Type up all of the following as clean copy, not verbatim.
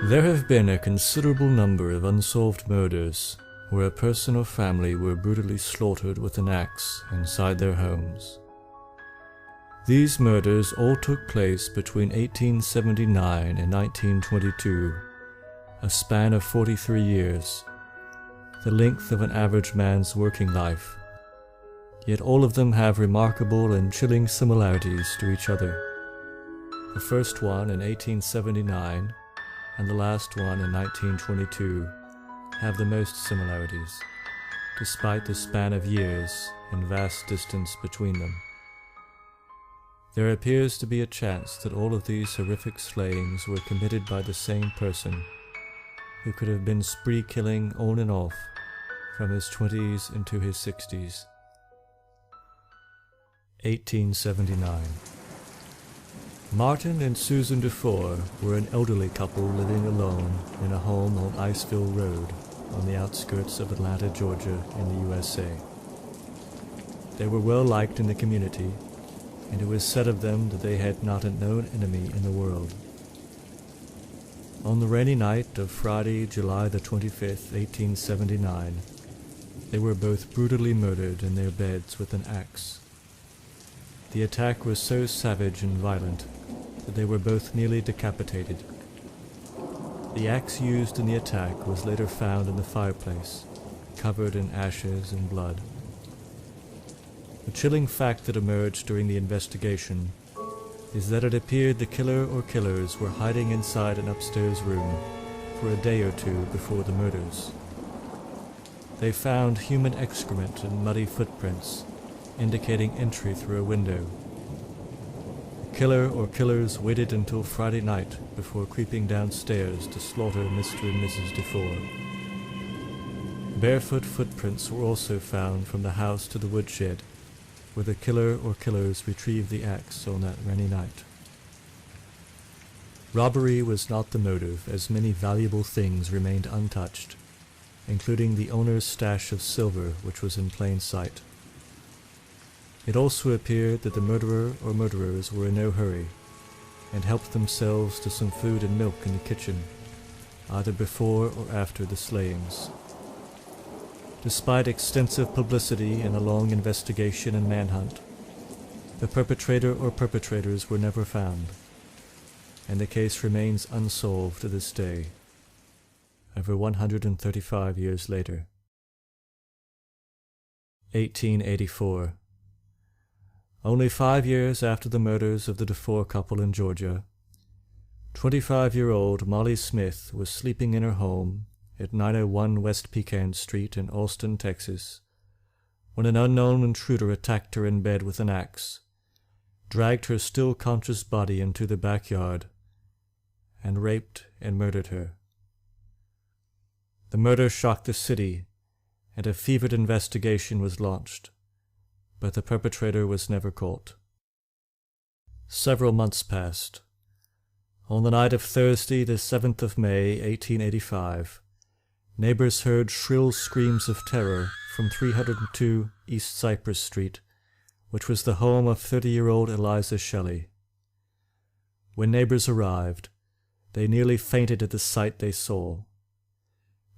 There have been a considerable number of unsolved murders where a person or family were brutally slaughtered with an axe inside their homes. These murders all took place between 1879 and 1922, a span of 43 years, the length of an average man's working life. Yet all of them have remarkable and chilling similarities to each other. The first one in 1879 and the last one in 1922 have the most similarities, despite the span of years and vast distance between them. There appears to be a chance that all of these horrific slayings were committed by the same person, who could have been spree killing on and off from his 20s into his 60s. 1879. Martin and Susan Dufour were an elderly couple living alone in a home on Iceville Road on the outskirts of Atlanta, Georgia in the USA. They were well liked in the community, and it was said of them that they had not a known enemy in the world. On the rainy night of Friday, July the 25th, 1879, they were both brutally murdered in their beds with an axe. The attack was so savage and violent that they were both nearly decapitated. The axe used in the attack was later found in the fireplace, covered in ashes and blood. The chilling fact that emerged during the investigation is that it appeared the killer or killers were hiding inside an upstairs room for a day or two before the murders. They found human excrement and muddy footprints indicating entry through a window. The killer or killers waited until Friday night before creeping downstairs to slaughter Mr. and Mrs. Dufour. Barefoot footprints were also found from the house to the woodshed, where the killer or killers retrieved the axe on that rainy night. Robbery was not the motive, as many valuable things remained untouched, including the owner's stash of silver, which was in plain sight. It also appeared that the murderer or murderers were in no hurry, and helped themselves to some food and milk in the kitchen, either before or after the slayings. Despite extensive publicity and a long investigation and manhunt, the perpetrator or perpetrators were never found, and the case remains unsolved to this day, over 135 years later. 1884. Only 5 years after the murders of the Dufour couple in Georgia, 25-year-old Molly Smith was sleeping in her home at 901 West Pecan Street in Austin, Texas, when an unknown intruder attacked her in bed with an axe, dragged her still conscious body into the backyard, and raped and murdered her. The murder shocked the city, and a fevered investigation was launched, but the perpetrator was never caught. Several months passed. On the night of Thursday, the 7th of May, 1885, neighbors heard shrill screams of terror from 302 East Cypress Street, which was the home of 30-year-old Eliza Shelley. When neighbors arrived, they nearly fainted at the sight they saw.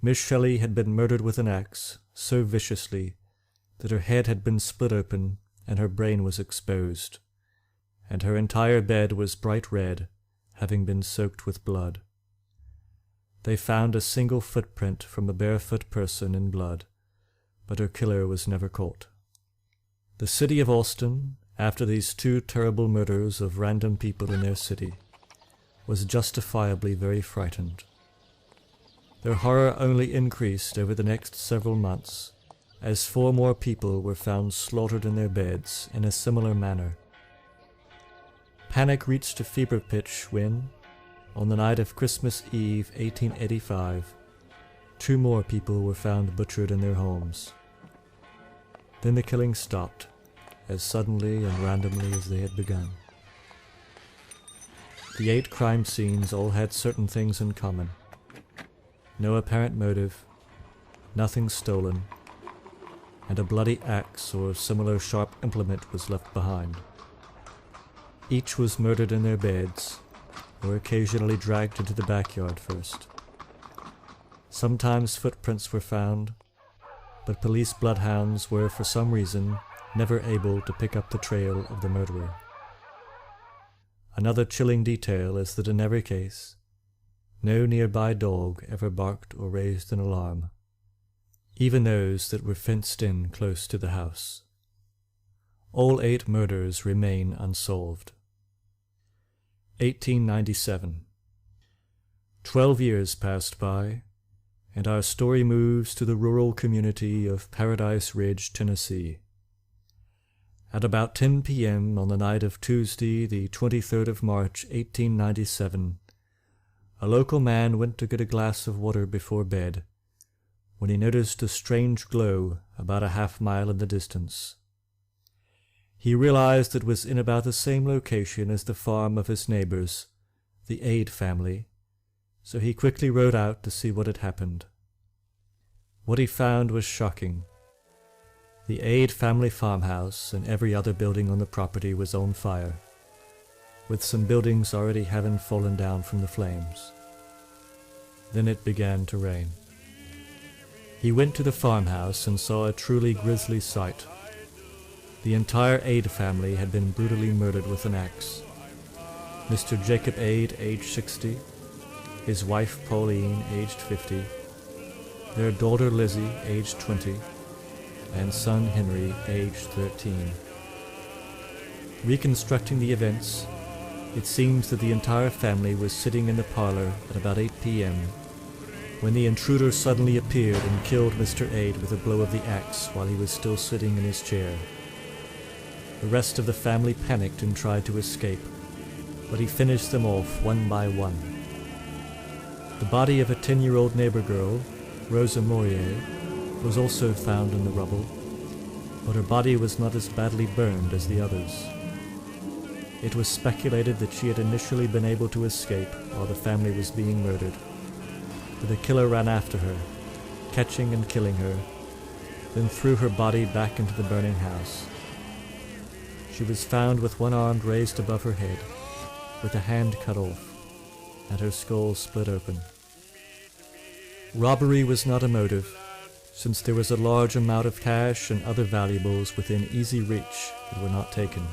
Miss Shelley had been murdered with an axe so viciously that her head had been split open and her brain was exposed, and her entire bed was bright red, having been soaked with blood. They found a single footprint from a barefoot person in blood, but her killer was never caught. The city of Austin, after these two terrible murders of random people in their city, was justifiably very frightened. Their horror only increased over the next several months, as 4 more people were found slaughtered in their beds in a similar manner. Panic reached a fever pitch when, on the night of Christmas Eve 1885, 2 more people were found butchered in their homes. Then the killing stopped, as suddenly and randomly as they had begun. The 8 crime scenes all had certain things in common. No apparent motive, nothing stolen, and a bloody axe or similar sharp implement was left behind. Each was murdered in their beds, or occasionally dragged into the backyard first. Sometimes footprints were found, but police bloodhounds were, for some reason, never able to pick up the trail of the murderer. Another chilling detail is that in every case, no nearby dog ever barked or raised an alarm, even those that were fenced in close to the house. All 8 murders remain unsolved. 1897. 12 years passed by, and our story moves to the rural community of Paradise Ridge, Tennessee. At about 10 p.m. on the night of Tuesday, the 23rd of March, 1897, a local man went to get a glass of water before bed, when he noticed a strange glow about a half-mile in the distance. He realized it was in about the same location as the farm of his neighbors, the Aid family, so he quickly rode out to see what had happened. What he found was shocking. The Aid family farmhouse and every other building on the property was on fire, with some buildings already having fallen down from the flames. Then it began to rain. He went to the farmhouse and saw a truly grisly sight. The entire Aid family had been brutally murdered with an axe. Mr. Jacob Aid, aged 60, his wife Pauline, aged 50, their daughter Lizzie, aged 20, and son Henry, aged 13. Reconstructing the events, it seems that the entire family was sitting in the parlor at about 8 p.m. when the intruder suddenly appeared and killed Mr. Aid with a blow of the axe while he was still sitting in his chair. The rest of the family panicked and tried to escape, but he finished them off one by one. The body of a 10-year-old neighbor girl, Rosa Morier, was also found in the rubble, but her body was not as badly burned as the others. It was speculated that she had initially been able to escape while the family was being murdered, but the killer ran after her, catching and killing her, then threw her body back into the burning house. She was found with one arm raised above her head, with a hand cut off, and her skull split open. Robbery was not a motive, since there was a large amount of cash and other valuables within easy reach that were not taken.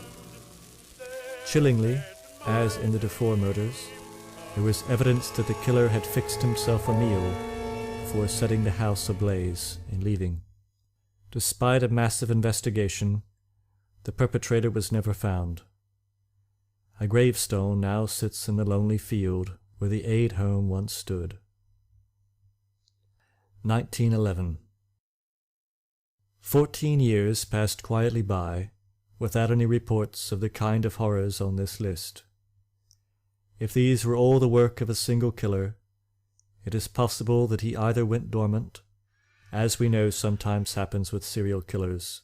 Chillingly, as in the Dufour murders, there was evidence that the killer had fixed himself a meal before setting the house ablaze and leaving. Despite a massive investigation, the perpetrator was never found. A gravestone now sits in the lonely field where the Aid home once stood. 1911. 14 years passed quietly by, without any reports of the kind of horrors on this list. If these were all the work of a single killer, it is possible that he either went dormant, as we know sometimes happens with serial killers,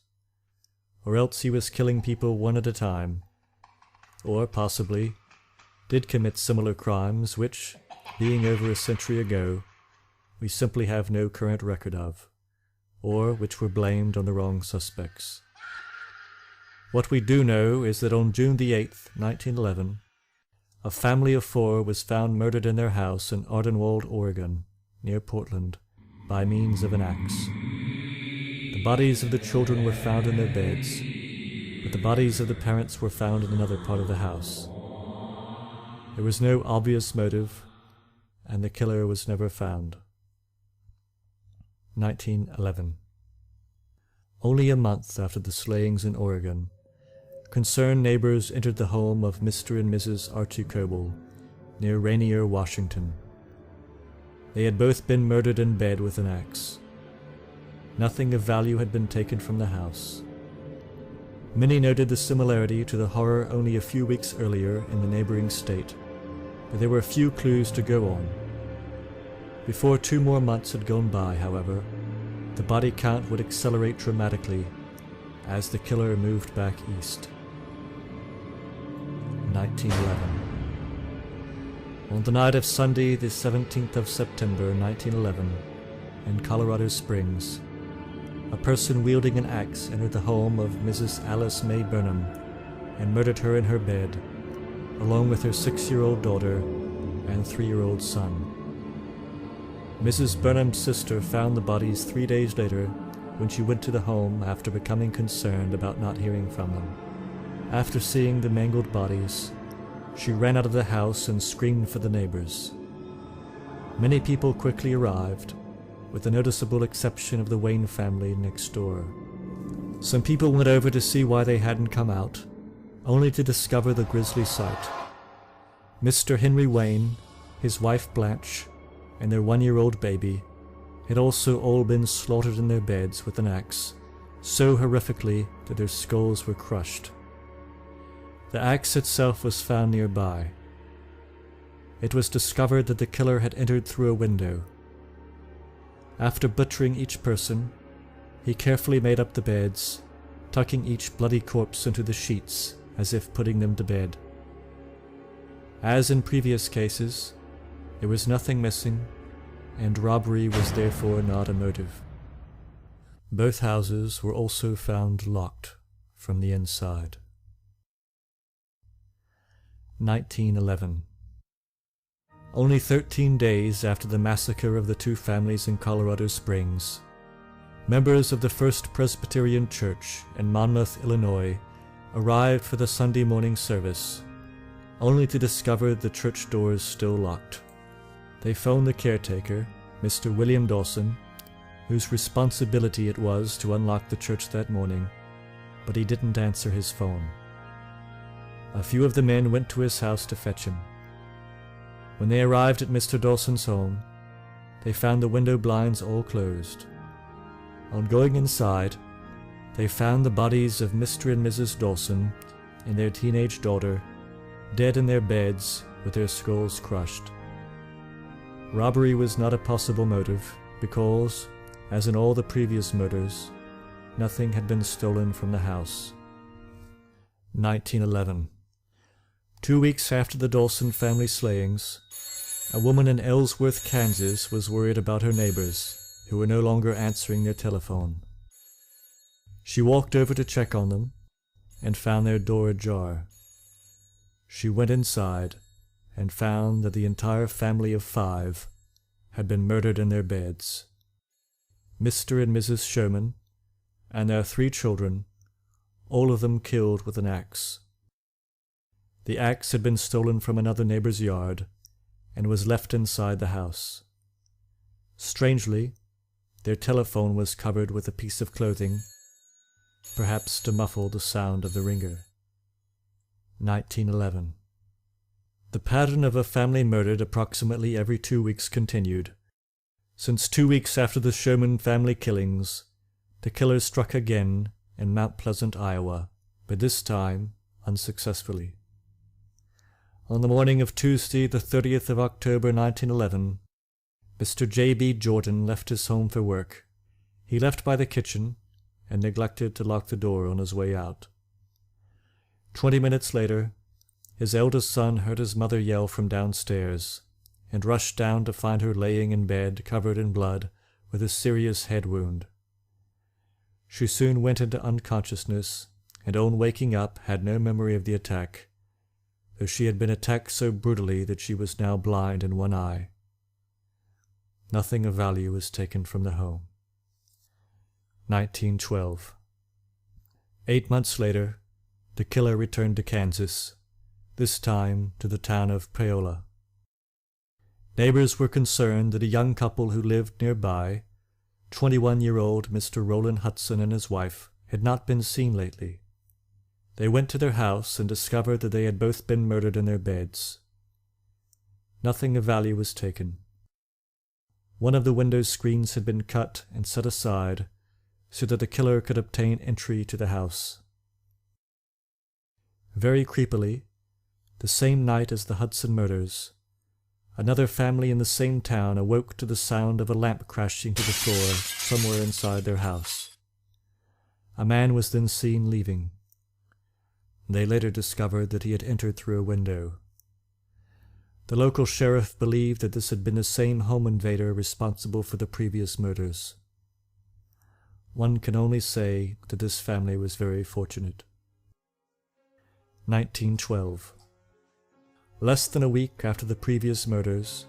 or else he was killing people one at a time, or possibly did commit similar crimes which, being over a century ago, we simply have no current record of, or which were blamed on the wrong suspects. What we do know is that on June the 8th, 1911, a family of 4 was found murdered in their house in Ardenwald, Oregon, near Portland, by means of an axe. The bodies of the children were found in their beds, but the bodies of the parents were found in another part of the house. There was no obvious motive, and the killer was never found. 1911. Only a month after the slayings in Oregon, concerned neighbors entered the home of Mr. and Mrs. Archie Coble, near Rainier, Washington. They had both been murdered in bed with an axe. Nothing of value had been taken from the house. Many noted the similarity to the horror only a few weeks earlier in the neighboring state, but there were few clues to go on. Before 2 more months had gone by, however, the body count would accelerate dramatically as the killer moved back east. 1911. On the night of Sunday, the 17th of September, 1911, in Colorado Springs, a person wielding an axe entered the home of Mrs. Alice May Burnham and murdered her in her bed, along with her 6-year-old daughter and 3-year-old son. Mrs. Burnham's sister found the bodies 3 days later when she went to the home after becoming concerned about not hearing from them. After seeing the mangled bodies, she ran out of the house and screamed for the neighbors. Many people quickly arrived, with the noticeable exception of the Wayne family next door. Some people went over to see why they hadn't come out, only to discover the grisly sight. Mr. Henry Wayne, his wife Blanche, and their 1-year-old baby had also all been slaughtered in their beds with an axe, so horrifically that their skulls were crushed. The axe itself was found nearby. It was discovered that the killer had entered through a window. After butchering each person, he carefully made up the beds, tucking each bloody corpse into the sheets as if putting them to bed. As in previous cases, there was nothing missing, and robbery was therefore not a motive. Both houses were also found locked from the inside. 1911. Only 13 days after the massacre of the 2 families in Colorado Springs, members of the First Presbyterian Church in Monmouth, Illinois, arrived for the Sunday morning service, only to discover the church doors still locked. They phoned the caretaker, Mr. William Dawson, whose responsibility it was to unlock the church that morning, but he didn't answer his phone. A few of the men went to his house to fetch him. When they arrived at Mr. Dawson's home, they found the window blinds all closed. On going inside, they found the bodies of Mr. and Mrs. Dawson and their teenage daughter, dead in their beds with their skulls crushed. Robbery was not a possible motive because, as in all the previous murders, nothing had been stolen from the house. 1911. 2 weeks after the Dawson family slayings, a woman in Ellsworth, Kansas was worried about her neighbors, who were no longer answering their telephone. She walked over to check on them and found their door ajar. She went inside and found that the entire family of 5 had been murdered in their beds. Mr. and Mrs. Sherman and their 3 children, all of them killed with an axe. The axe had been stolen from another neighbor's yard and was left inside the house. Strangely, their telephone was covered with a piece of clothing, perhaps to muffle the sound of the ringer. 1911. The pattern of a family murdered approximately every 2 weeks continued. Since 2 weeks after the Sherman family killings, the killers struck again in Mount Pleasant, Iowa, but this time unsuccessfully. On the morning of Tuesday, the 30th of October, 1911, Mr. J.B. Jordan left his home for work. He left by the kitchen and neglected to lock the door on his way out. 20 minutes later, his eldest son heard his mother yell from downstairs and rushed down to find her laying in bed covered in blood with a serious head wound. She soon went into unconsciousness and on waking up had no memory of the attack, though she had been attacked so brutally that she was now blind in one eye. Nothing of value was taken from the home. 1912. 8 months later, the killer returned to Kansas, this time to the town of Paola. Neighbors were concerned that a young couple who lived nearby, 21-year-old Mr. Roland Hudson and his wife, had not been seen lately. They went to their house and discovered that they had both been murdered in their beds. Nothing of value was taken. One of the window screens had been cut and set aside so that the killer could obtain entry to the house. Very creepily, the same night as the Hudson murders, another family in the same town awoke to the sound of a lamp crashing to the floor somewhere inside their house. A man was then seen leaving. They later discovered that he had entered through a window. The local sheriff believed that this had been the same home invader responsible for the previous murders. one can only say that this family was very fortunate. 1912. Less than a week after the previous murders,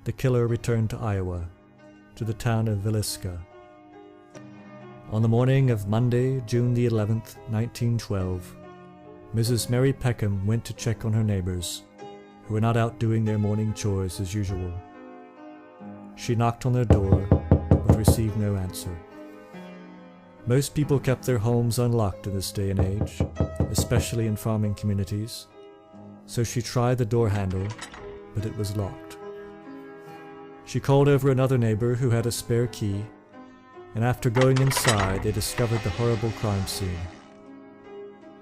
the killer returned to Iowa, to the town of Villisca. On the morning of Monday, June the 11th, 1912, Mrs. Mary Peckham went to check on her neighbors, who were not out doing their morning chores as usual. She knocked on their door, but received no answer. Most people kept their homes unlocked in this day and age, especially in farming communities, so she tried the door handle, but it was locked. She called over another neighbor who had a spare key, and after going inside, they discovered the horrible crime scene.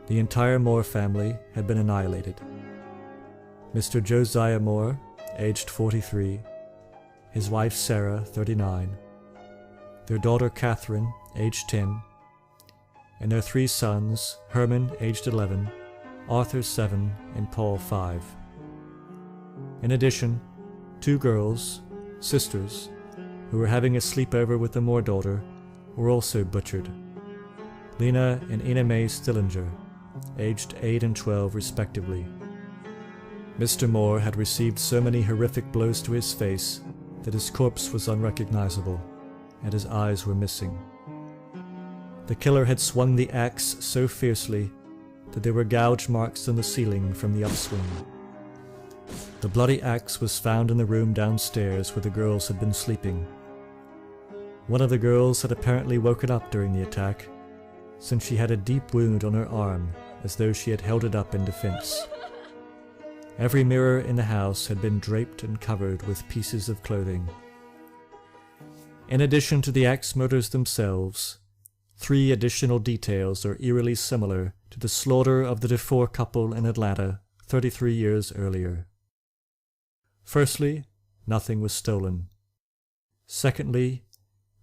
The entire Moore family had been annihilated. Mr. Josiah Moore, aged 43, his wife Sarah, 39, their daughter Catherine, aged 10, and their 3 sons, Herman, aged 11, Arthur, 7, and Paul, 5. In addition, 2 girls, sisters, who were having a sleepover with the Moore daughter, were also butchered. Lena and Ina Mae Stillinger, aged 8 and 12 respectively. Mr. Moore had received so many horrific blows to his face that his corpse was unrecognizable, and his eyes were missing. The killer had swung the axe so fiercely that there were gouge marks on the ceiling from the upswing. The bloody axe was found in the room downstairs where the girls had been sleeping. One of the girls had apparently woken up during the attack, since she had a deep wound on her arm, as though she had held it up in defense. Every mirror in the house had been draped and covered with pieces of clothing. In addition to the axe murders themselves, 3 additional details are eerily similar to the slaughter of the DeFore couple in Atlanta 33 years earlier. Firstly, nothing was stolen. Secondly,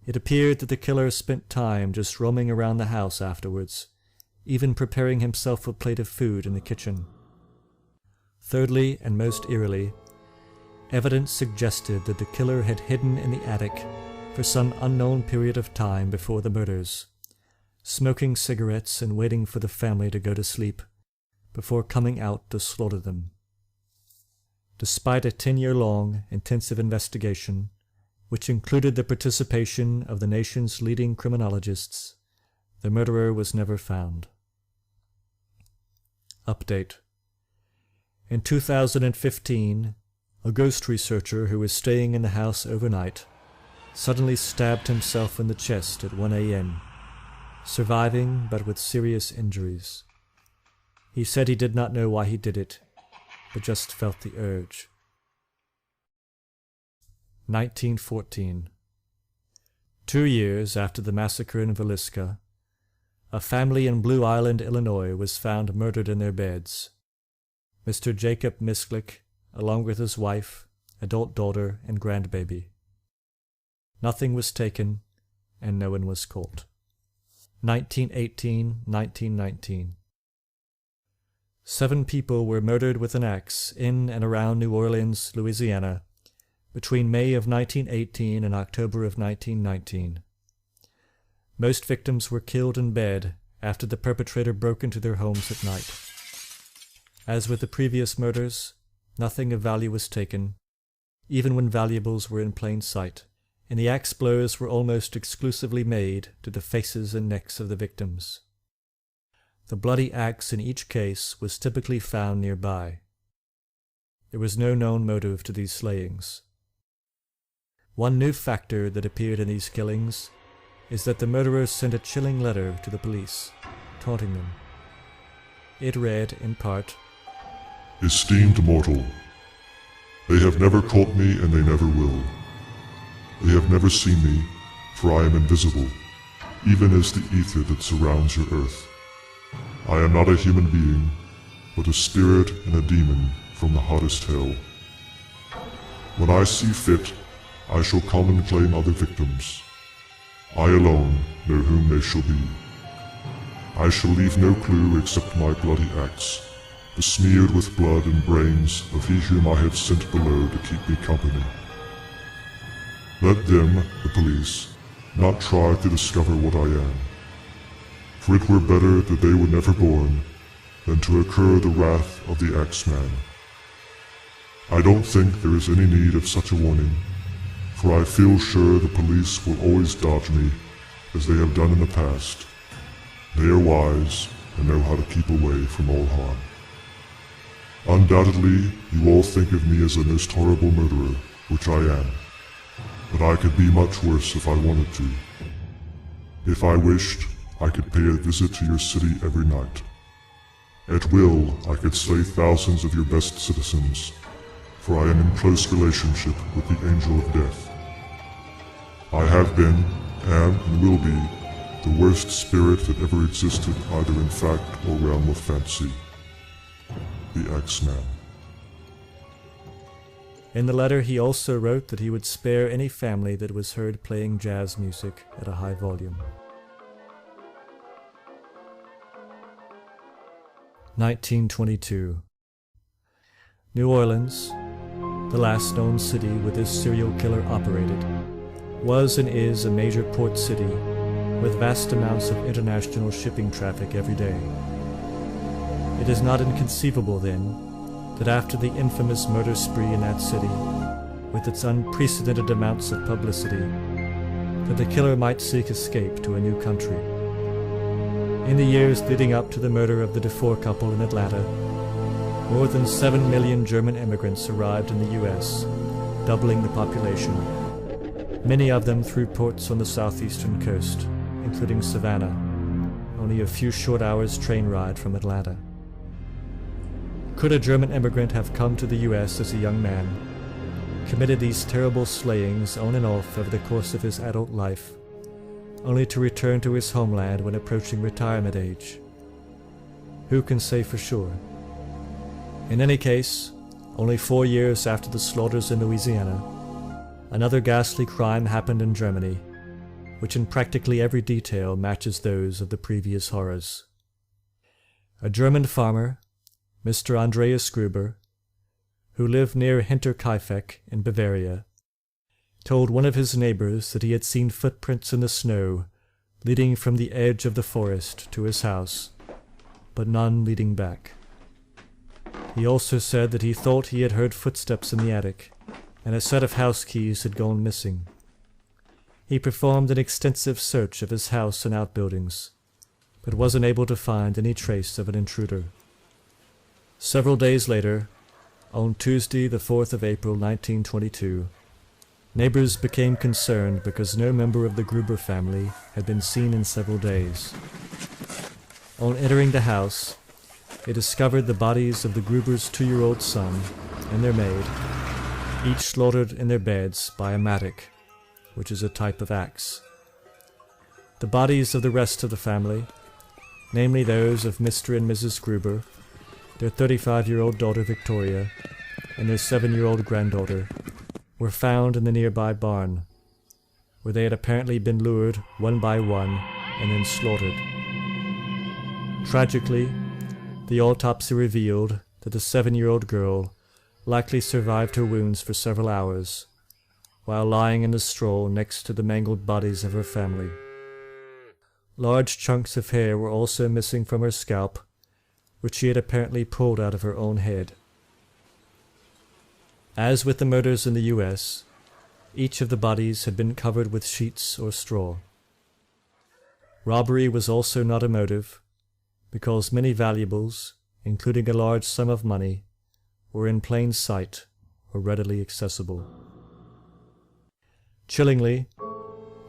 it appeared that the killer spent time just roaming around the house afterwards, even preparing himself a plate of food in the kitchen. Thirdly, and most eerily, evidence suggested that the killer had hidden in the attic for some unknown period of time before the murders, smoking cigarettes and waiting for the family to go to sleep before coming out to slaughter them. Despite a 10-year-long intensive investigation, which included the participation of the nation's leading criminologists, the murderer was never found. Update. In 2015, a ghost researcher who was staying in the house overnight suddenly stabbed himself in the chest at 1 a.m., surviving but with serious injuries. He said he did not know why he did it, but just felt the urge. 1914. 2 years after the massacre in Villisca, a family in Blue Island, Illinois was found murdered in their beds. Mr. Jacob Misklick, along with his wife, adult daughter, and grandbaby. Nothing was taken, and no one was caught. 1918-1919. 7 people were murdered with an axe in and around New Orleans, Louisiana, between May of 1918 and October of 1919. Most victims were killed in bed after the perpetrator broke into their homes at night. As with the previous murders, nothing of value was taken, even when valuables were in plain sight, and the axe blows were almost exclusively made to the faces and necks of the victims. The bloody axe in each case was typically found nearby. There was no known motive to these slayings. One new factor that appeared in these killings is that the murderers sent a chilling letter to the police, taunting them. It read, in part, "Esteemed mortal, they have never caught me and they never will. They have never seen me, for I am invisible, even as the ether that surrounds your earth. I am not a human being, but a spirit and a demon from the hottest hell. When I see fit, I shall come and claim other victims. I alone know whom they shall be. I shall leave no clue except my bloody axe, besmeared with blood and brains of he whom I have sent below to keep me company. Let them, the police, not try to discover what I am. For it were better that they were never born, than to incur the wrath of the Axeman. I don't think there is any need of such a warning, for I feel sure the police will always dodge me, as they have done in the past. They are wise, and know how to keep away from all harm. Undoubtedly, you all think of me as a most horrible murderer, which I am. But I could be much worse if I wanted to. If I wished, I could pay a visit to your city every night. At will, I could slay thousands of your best citizens, for I am in close relationship with the Angel of Death. I have been, am, and will be, the worst spirit that ever existed either in fact or realm of fancy. The Axeman. In the letter he also wrote that he would spare any family that was heard playing jazz music at a high volume. 1922. New Orleans, the last known city where this serial killer operated, was and is a major port city with vast amounts of international shipping traffic every day. It is not inconceivable, then, that after the infamous murder spree in that city, with its unprecedented amounts of publicity, that the killer might seek escape to a new country. In the years leading up to the murder of the DeFore couple in Atlanta, more than 7 million German immigrants arrived in the U.S., doubling the population, many of them through ports on the southeastern coast, including Savannah, only a few short hours' train ride from Atlanta. Could a German immigrant have come to the U.S. as a young man, committed these terrible slayings on and off over the course of his adult life, only to return to his homeland when approaching retirement age? Who can say for sure? In any case, only 4 years after the slaughters in Louisiana, another ghastly crime happened in Germany, which in practically every detail matches those of the previous horrors. A German farmer, Mr. Andreas Gruber, who lived near Hinterkaifeck in Bavaria, told one of his neighbors that he had seen footprints in the snow leading from the edge of the forest to his house, but none leading back. He also said that he thought he had heard footsteps in the attic, and a set of house keys had gone missing. He performed an extensive search of his house and outbuildings, but was unable to find any trace of an intruder. Several days later, on Tuesday the 4th of April 1922, neighbors became concerned because no member of the Gruber family had been seen in several days. On entering the house, they discovered the bodies of the Gruber's 2-year-old son and their maid, each slaughtered in their beds by a mattock, which is a type of axe. The bodies of the rest of the family, namely those of Mr. and Mrs. Gruber, their 35-year-old daughter Victoria, and their 7-year-old granddaughter, were found in the nearby barn, where they had apparently been lured one by one and then slaughtered. Tragically, the autopsy revealed that the 7-year-old girl likely survived her wounds for several hours, while lying in the straw next to the mangled bodies of her family. Large chunks of hair were also missing from her scalp, which she had apparently pulled out of her own head. As with the murders in the U.S., each of the bodies had been covered with sheets or straw. Robbery was also not a motive, because many valuables, including a large sum of money, were in plain sight or readily accessible. Chillingly,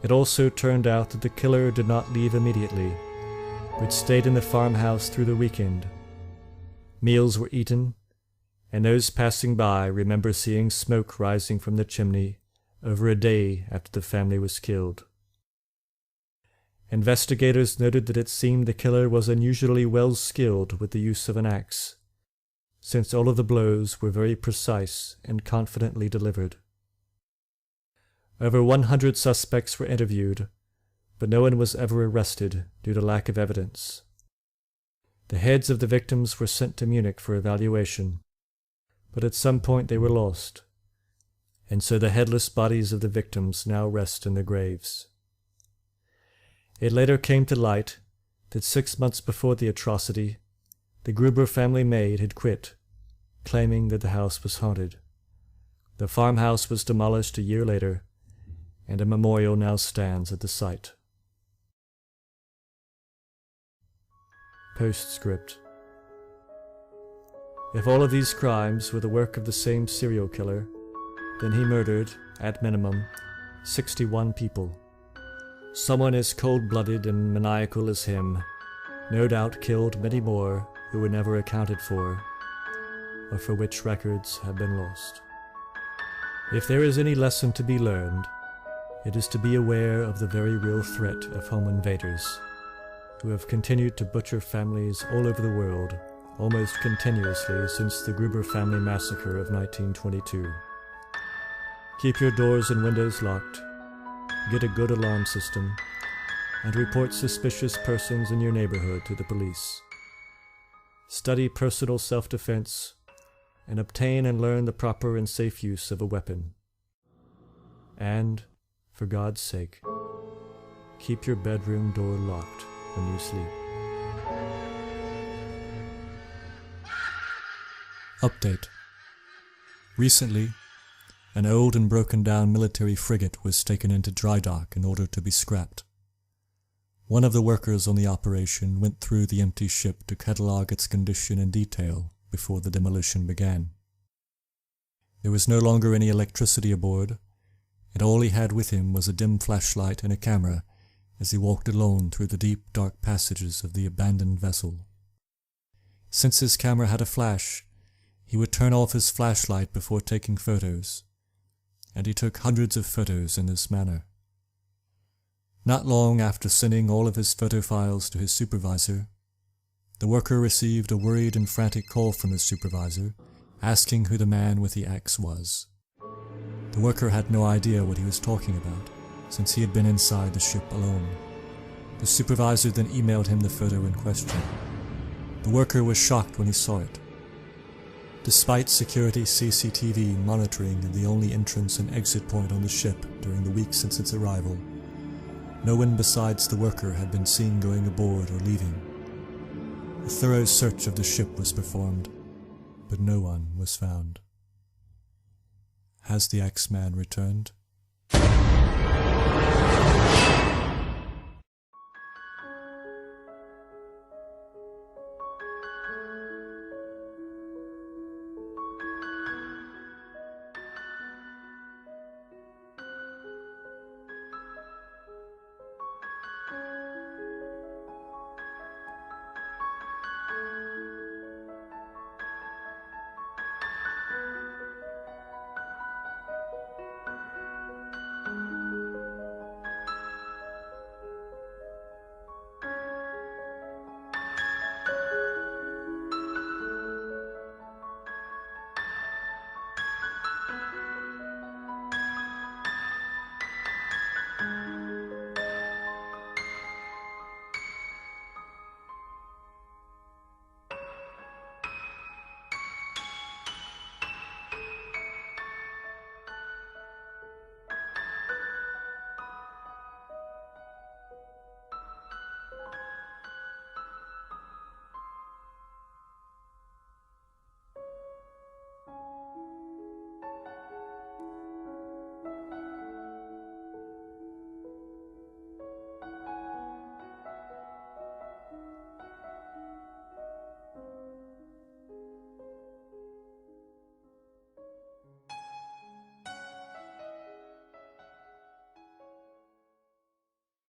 it also turned out that the killer did not leave immediately, but stayed in the farmhouse through the weekend. Meals were eaten, and those passing by remember seeing smoke rising from the chimney over a day after the family was killed. Investigators noted that it seemed the killer was unusually well skilled with the use of an axe, since all of the blows were very precise and confidently delivered. Over 100 suspects were interviewed, but no one was ever arrested due to lack of evidence. The heads of the victims were sent to Munich for evaluation, but at some point they were lost, and so the headless bodies of the victims now rest in their graves. It later came to light that 6 months before the atrocity, the Gruber family maid had quit, claiming that the house was haunted. The farmhouse was demolished a year later, and a memorial now stands at the site. Postscript. If all of these crimes were the work of the same serial killer, then he murdered, at minimum, 61 people. Someone as cold-blooded and maniacal as him no doubt killed many more who were never accounted for, or for which records have been lost. If there is any lesson to be learned, it is to be aware of the very real threat of home invaders, who have continued to butcher families all over the world almost continuously since the Gruber family massacre of 1922. Keep your doors and windows locked, get a good alarm system, and report suspicious persons in your neighborhood to the police. Study personal self-defense, and obtain and learn the proper and safe use of a weapon. And, for God's sake, keep your bedroom door locked when you sleep. Update. Recently, an old and broken-down military frigate was taken into dry dock in order to be scrapped. One of the workers on the operation went through the empty ship to catalogue its condition in detail before the demolition began. There was no longer any electricity aboard, and all he had with him was a dim flashlight and a camera as he walked alone through the deep, dark passages of the abandoned vessel. Since his camera had a flash, he would turn off his flashlight before taking photos, and he took hundreds of photos in this manner. Not long after sending all of his photo files to his supervisor, the worker received a worried and frantic call from his supervisor, asking who the man with the axe was. The worker had no idea what he was talking about, since he had been inside the ship alone. The supervisor then emailed him the photo in question. The worker was shocked when he saw it. Despite security CCTV monitoring the only entrance and exit point on the ship during the week since its arrival, no one besides the worker had been seen going aboard or leaving. A thorough search of the ship was performed, but no one was found. Has the Axeman returned?